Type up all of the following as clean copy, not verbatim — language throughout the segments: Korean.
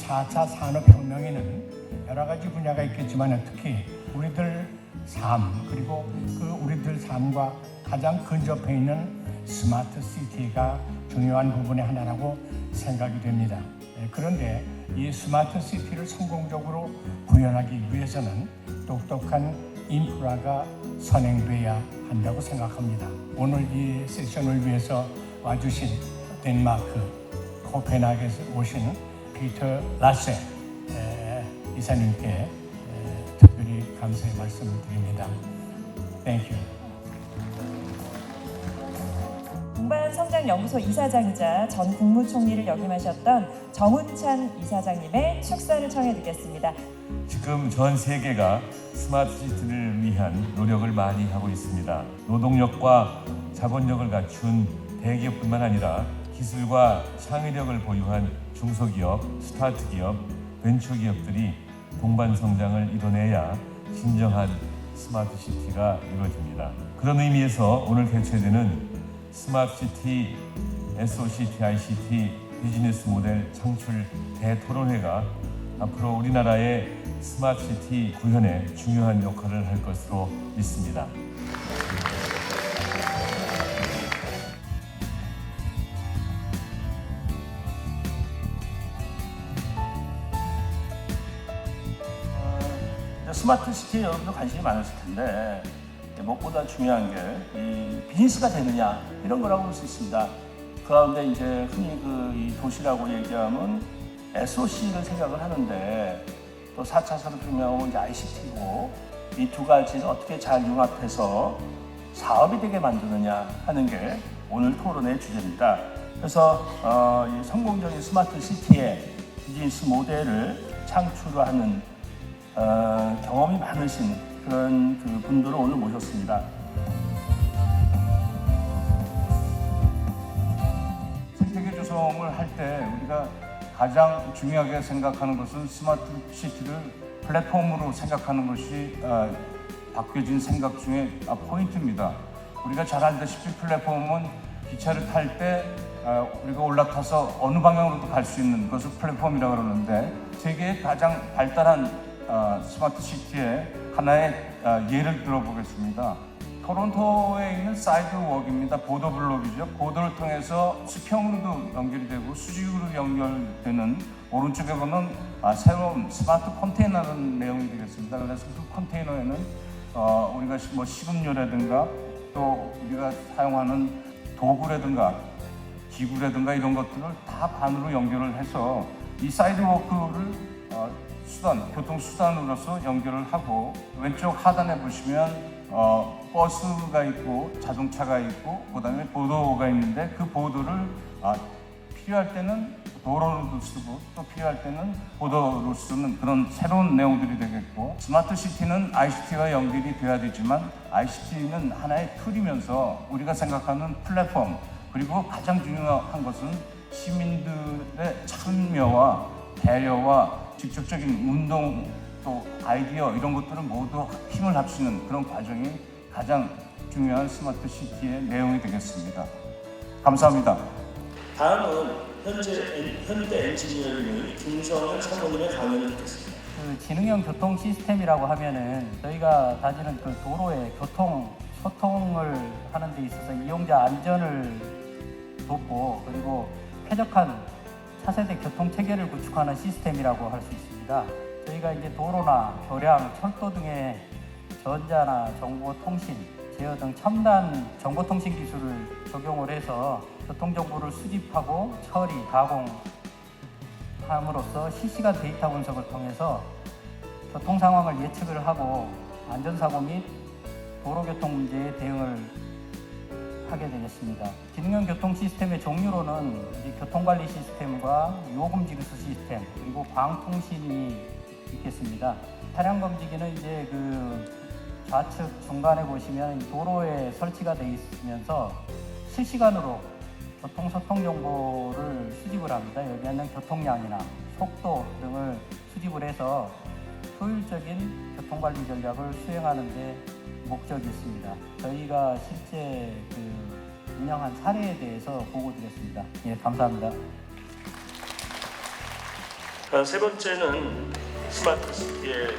4차 산업혁명에는 여러 가지 분야가 있겠지만 특히 우리들 삶 그리고 그 우리들 삶과 가장 근접해 있는 스마트 시티가 중요한 부분의 하나라고 생각이 됩니다. 그런데 이 스마트 시티를 성공적으로 구현하기 위해서는 똑똑한 인프라가 선행돼야 한다고 생각합니다. 오늘 이 세션을 위해서 와주신 덴마크 코펜하겐에서 오신 피터 라세 이사님께 특별히 감사의 말씀드립니다. Thank you. 동반성장연구소 이사장이자 전 국무총리를 역임하셨던 정운찬 이사장님의 축사를 청해 듣겠습니다. 지금 전 세계가 스마트 시티를 위한 노력을 많이 하고 있습니다. 노동력과 자본력을 갖춘 대기업뿐만 아니라 기술과 창의력을 보유한 중소기업, 스타트기업, 벤처기업들이 동반 성장을 이뤄내야 진정한 스마트 시티가 이루어집니다. 그런 의미에서 오늘 개최되는 스마트 시티 SOCT ICT 비즈니스 모델 창출 대토론회가 앞으로 우리나라의 스마트 시티 구현에 중요한 역할을 할 것으로 믿습니다. 스마트 시티에 여러분도 관심이 많으실 텐데 무엇보다 중요한 게 이 비즈니스가 되느냐 이런 거라고 볼 수 있습니다. 그 가운데 이제 흔히 이 도시라고 얘기하면 SOC를 생각을 하는데 또 4차 산업혁명은 이제 ICT고 이 두 가지를 어떻게 잘 융합해서 사업이 되게 만드느냐 하는 게 오늘 토론의 주제입니다. 그래서 이 성공적인 스마트 시티의 비즈니스 모델을 창출하는 경험이 많으신 그런 분들을 오늘 모셨습니다. 생태계 조성을 할 때 우리가 가장 중요하게 생각하는 것은 스마트 시티를 플랫폼으로 생각하는 것이 바뀌어진 생각 중에 포인트입니다. 우리가 잘 알다시피 플랫폼은 기차를 탈 때 우리가 올라타서 어느 방향으로도 갈 수 있는 것을 플랫폼이라고 그러는데 세계의 가장 발달한 스마트 시티의 하나의 예를 들어보겠습니다. 토론토에 있는 사이드웍입니다. 보도블록이죠. 보도를 통해서 수평으로도 연결이 되고 수직으로 연결되는 오른쪽에 보면 새로운 스마트 컨테이너라는 내용이 되겠습니다. 그래서 그 컨테이너에는 우리가 뭐 식음료라든가 또 우리가 사용하는 도구라든가 기구라든가 이런 것들을 다 반으로 연결을 해서 이 사이드워크를 교통수단으로서 연결을 하고 왼쪽 하단에 보시면 버스가 있고 자동차가 있고 그다음에 보도가 있는데 그 보도를 필요할 때는 도로로도 쓰고 또 필요할 때는 보도로 쓰는 그런 새로운 내용들이 되겠고 스마트 시티는 ICT와 연결이 돼야 되지만 ICT는 하나의 툴이면서 우리가 생각하는 플랫폼 그리고 가장 중요한 것은 시민들의 참여와 배려와 직접적인 운동 또 아이디어 이런 것들은 모두 힘을 합치는 그런 과정이 가장 중요한 스마트 시티의 내용이 되겠습니다. 감사합니다. 다음은 현대 엔지니어링의 김성현 사모님의 강연을 듣겠습니다. 지능형 교통 시스템이라고 하면은 저희가 다지는 도로의 소통을 하는 데 있어서 이용자 안전을 돕고 그리고 쾌적한 차세대 교통 체계를 구축하는 시스템이라고 할 수 있습니다. 저희가 이제 도로나 교량, 철도 등의 전자나 정보통신, 제어 등 첨단 정보통신 기술을 적용을 해서 교통정보를 수집하고 처리, 가공함으로써 실시간 데이터 분석을 통해서 교통 상황을 예측을 하고 안전사고 및 도로교통 문제에 대응을 하게 되겠습니다. 지능형 교통 시스템의 종류로는 이제 교통관리 시스템과 요금 징수 시스템 그리고 광통신이 있겠습니다. 차량 검지기는 이제 좌측 중간에 보시면 도로에 설치가 되어 있으면서 실시간으로 교통 소통 정보를 수집을 합니다. 여기에는 교통량이나 속도 등을 수집을 해서 효율적인 교통관리 전략을 수행하는 데 목적이 있습니다. 저희가 실제 운영한 사례에 대해서 보고 드렸습니다. 예, 감사합니다. 세 번째는 스마트시티의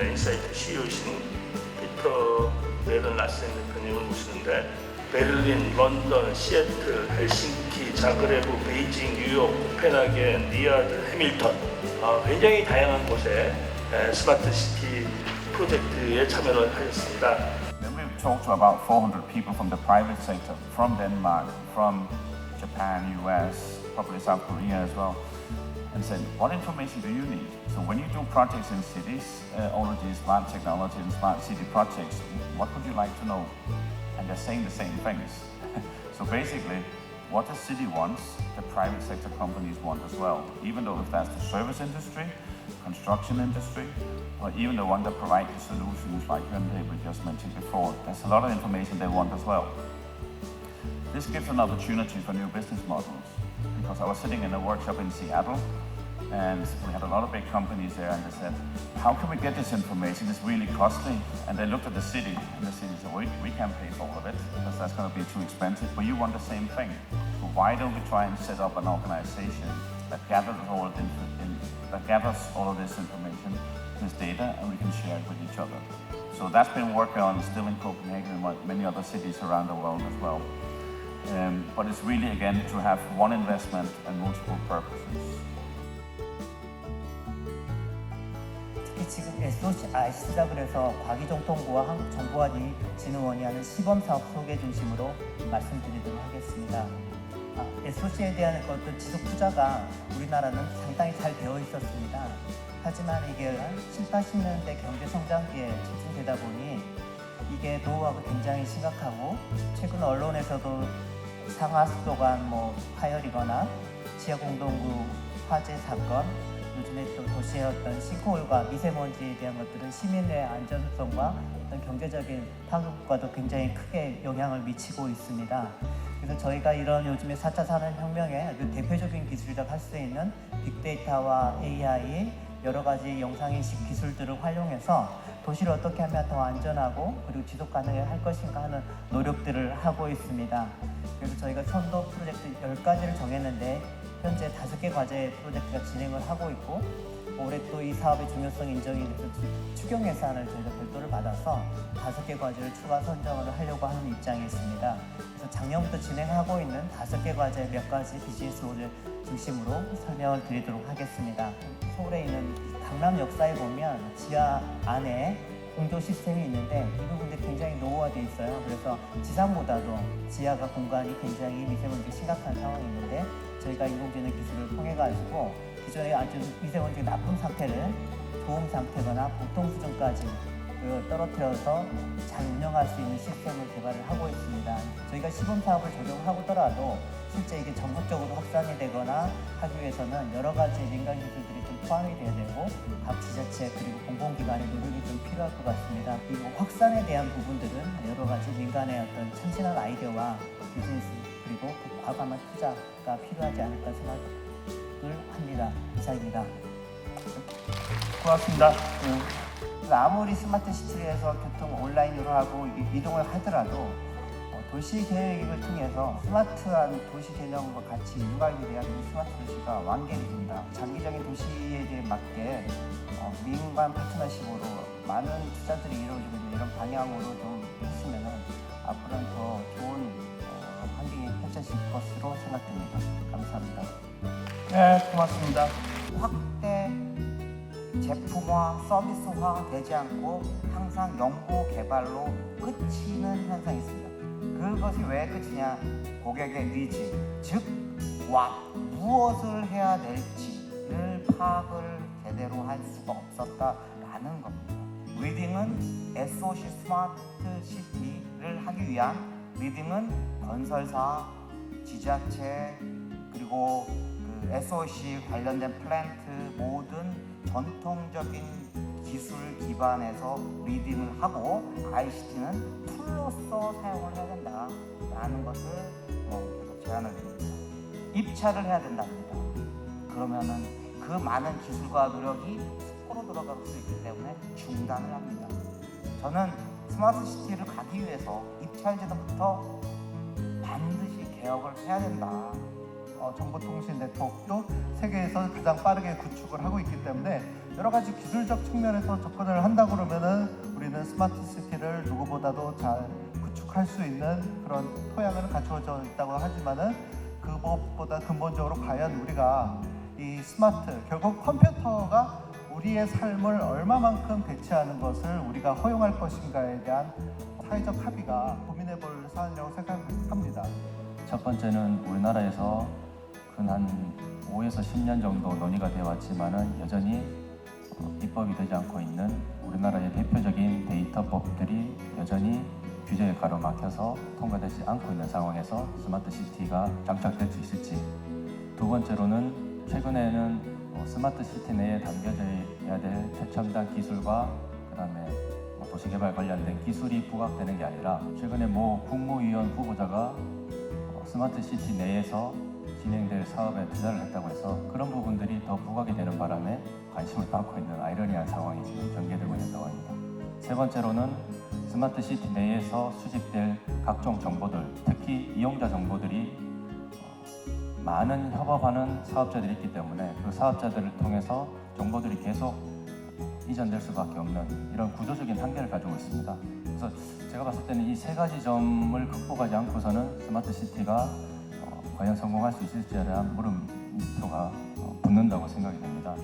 인사이트 CEO이신 피터 베른 라센 대표님을 모시는데 베를린, 런던, 시애틀, 헬싱키, 자그레브, 베이징, 뉴욕, 코펜하겐, 리야드, 해밀턴 굉장히 다양한 곳에 스마트시티 프로젝트에 참여를 하셨습니다. Then we've talked to about 400 people from the private sector, from Denmark, from Japan, US, probably South Korea as well, and said, what information do you need? So when you do projects in cities, all of these smart technology and smart city projects, what would you like to know? And they're saying the same things. So basically, what the city wants, the private sector companies want as well. Even though if that's the service industry, construction industry, or even the one that provides the solutions like Hyundai we just mentioned before, there's a lot of information they want as well. This gives an opportunity for new business models, because I was sitting in a workshop in Seattle and we had a lot of big companies there, and they said, how can we get this information? It's really costly. And they looked at the city, and the city said, we can't pay for all of it because that's going to be too expensive, but you want the same thing. So why don't we try and set up an organization that gathers all of this information, this data, and we can share it with each other. So that's been worked on still in Copenhagen and many other cities around the world as well. But it's really, again, to have one investment and multiple purposes. 특히 지금 SOC 그래서 과기정통부와 한국정보관진흥원이 하는 시범사업 소개 중심으로 말씀드리도록 하겠습니다. SOC에 대한 어떤 지속 투자가 우리나라는 상당히 잘 되어 있었습니다. 하지만 이게 한 7, 80년대 경제 성장기에 집중되다 보니 이게 노후화가 굉장히 심각하고, 최근 언론에서도 상하수도관 파열이거나 지하공동구 화재 사건, 요즘에 또 도시의 어떤 싱크홀과 미세먼지에 대한 것들은 시민의 안전성과 어떤 경제적인 파급과도 굉장히 크게 영향을 미치고 있습니다. 그래서 저희가 이런 요즘에 4차 산업혁명의 아주 대표적인 기술이라고 할 수 있는 빅데이터와 AI, 여러 가지 영상인식 기술들을 활용해서 도시를 어떻게 하면 더 안전하고 그리고 지속 가능할 것인가 하는 노력들을 하고 있습니다. 그래서 저희가 선도 프로젝트 10가지를 정했는데 현재 5개 과제 프로젝트가 진행을 하고 있고, 올해 또 이 사업의 중요성이 인정이 돼서 추경 예산을 저희가 별도를 받아서 5개 과제를 추가 선정을 하려고 하는 입장에 있습니다. 그래서 작년부터 진행하고 있는 5개 과제 몇 가지 비즈니스 모델 중심으로 설명을 드리도록 하겠습니다. 서울에 있는 강남 역사에 보면 지하 안에 공조 시스템이 있는데 이 부분들이 굉장히 노후화되어 있어요. 그래서 지상보다도 지하가 공간이 굉장히 미세먼지가 심각한 상황이 있는데, 저희가 인공지능 기술을 통해 가지고 기존에 아주 미세먼지가 나쁜 상태를 좋은 상태거나 보통 수준까지 떨어뜨려서 잘 운영할 수 있는 시스템을 개발을 하고 있습니다. 저희가 시범 사업을 적용하더라도 실제 이게 전국적으로 확산이 되거나 하기 위해서는 여러 가지 민간 기술들이 좀 포함이 돼야 되고, 각 지자체 그리고 공공기관의 노력이 좀 필요할 것 같습니다. 그리고 확산에 대한 부분들은 여러 가지 민간의 어떤 참신한 아이디어와 비즈니스 그리고 그 과감한 투자가 필요하지 않을까 생각을 합니다. 이상입니다. 고맙습니다. 아무리 스마트 시티를 해서 교통 온라인으로 하고 이동을 하더라도 도시 계획을 통해서 스마트한 도시 개념과 같이 융합이 돼야 스마트 도시가 완결이 된다. 장기적인 도시에 대해 맞게 민간 파트너십으로 많은 투자들이 이루어지고 있는 이런 방향으로 좀 했으면 앞으로는 더 좋은 환경이 펼쳐질 것으로 생각됩니다. 감사합니다. 네, 고맙습니다. 확대 제품화, 서비스화 되지 않고 항상 연구 개발로 끝이는 현상이 있습니다. 그것이 왜 끝이냐? 고객의 니즈, 즉 무엇을 해야 될지를 파악을 제대로 할 수가 없었다라는 겁니다. 리딩은 SOC 스마트 시티를 하기 위한 리딩은 건설사, 지자체, 그리고 그 SOC 관련된 플랜트 모든 전통적인 기술 기반에서 리딩을 하고 ICT는 툴로서 사용을 해야 된다라는 것을 제안을 드립니다. 입찰을 해야 된답니다. 그러면은 그 많은 기술과 노력이 숲으로 들어갈 수 있기 때문에 중단을 합니다. 저는 스마트 시티를 가기 위해서 입찰 제도부터 반드시 개혁을 해야 된다. 정보통신 네트워크도 세계에서 가장 빠르게 구축을 하고 있기 때문에 여러 가지 기술적 측면에서 접근을 한다 그러면은 우리는 스마트 시티를 누구보다도 잘 구축할 수 있는 그런 토양을 갖추어져 있다고 하지만은 그것보다 근본적으로 과연 우리가 이 스마트, 결국 컴퓨터가 우리의 삶을 얼마만큼 대체하는 것을 우리가 허용할 것인가에 대한 사회적 합의가 고민해 볼 사안이라고 생각합니다. 첫 번째는 우리나라에서 한 5에서 10년 정도 논의가 되어 왔지만은 여전히 입법이 되지 않고 있는 우리나라의 대표적인 데이터법들이 여전히 규제에 가로막혀서 통과되지 않고 있는 상황에서 스마트 시티가 장착될 수 있을지. 두 번째로는 최근에는 스마트 시티 내에 담겨져야 될 최첨단 기술과 그다음에 도시개발 관련된 기술이 부각되는 게 아니라 최근에 모 국무위원 후보자가 스마트 시티 내에서 진행될 사업에 투자를 했다고 해서 그런 부분들이 더 부각이 되는 바람에 관심을 받고 있는 아이러니한 상황이 지금 전개되고 있는 상황입니다. 세 번째로는 스마트 시티 내에서 수집될 각종 정보들, 특히 이용자 정보들이 많은 협업하는 사업자들이 있기 때문에 그 사업자들을 통해서 정보들이 계속 이전될 수밖에 없는 이런 구조적인 한계를 가지고 있습니다. 그래서 제가 봤을 때는 이 세 가지 점을 극복하지 않고서는 스마트 시티가 과연 성공할 수 있을지에 대한 물음표가 붙는다고 생각이 됩니다.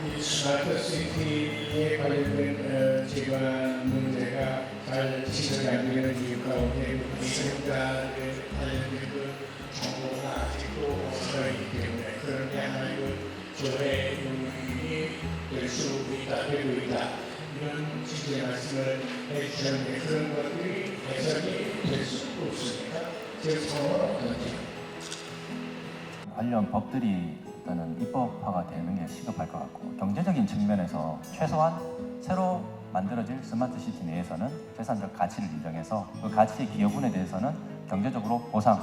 이 스마트 시티에 관련된 제가 문제가 잘 진행이 안 되는 이유 가운데 이용자들 관련된 정보가 아직도 없어있기 때문에 그런데 하나의 조회 요인이 될 수 있다, 되고 있다 이런 취지의 말씀을 해주셨는데 그런 것들이 개선이 될 수 없습니까? 제 상황은 어떤지. 관련 법들이 일단은 입법화가 되는 게 시급할 것 같고 경제적인 측면에서 최소한 새로 만들어질 스마트 시티 내에서는 재산적 가치를 인정해서 그 가치의 기여분에 대해서는 경제적으로 보상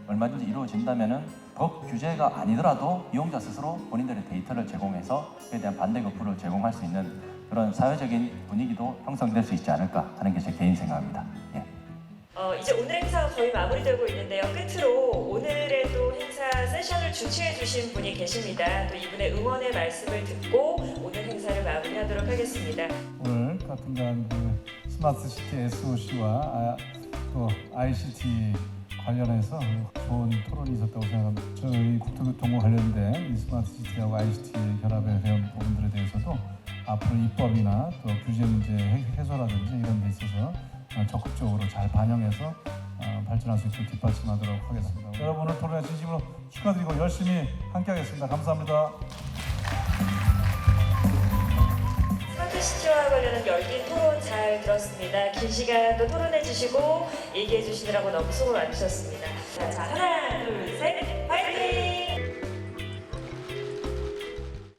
얼마든지 이루어진다면은 법 규제가 아니더라도 이용자 스스로 본인들의 데이터를 제공해서 그에 대한 반대급부를 제공할 수 있는 그런 사회적인 분위기도 형성될 수 있지 않을까 하는 게 제 개인 생각입니다. 예. 이제 오늘 행사가 거의 마무리되고 있는데요. 끝으로 오늘의 또 행사 세션을 주최해 주신 분이 계십니다. 또 이분의 응원의 말씀을 듣고 오늘 행사를 마무리하도록 하겠습니다. 오늘 같은 그 스마트 시티 SOC와 또 ICT 관련해서 좋은 토론이 있었다고 생각합니다. 저희 국토교통과 관련된 이 스마트 시티하고 ICT 결합에 대한 부분들에 대해서도 앞으로 입법이나 또 규제 문제 해소라든지 이런 데 있어서 적극적으로 잘 반영해서 발전할 수 있도록 뒷받침하도록 하겠습니다. 여러분 오늘 토론에 진심으로 축하드리고 열심히 함께하겠습니다. 감사합니다. 스마트 시티와 관련한 열띤 토론 잘 들었습니다. 긴 시간 또 토론해 주시고 얘기해 주시느라고 너무 수고 많으셨습니다. 자, 하나, 둘, 셋.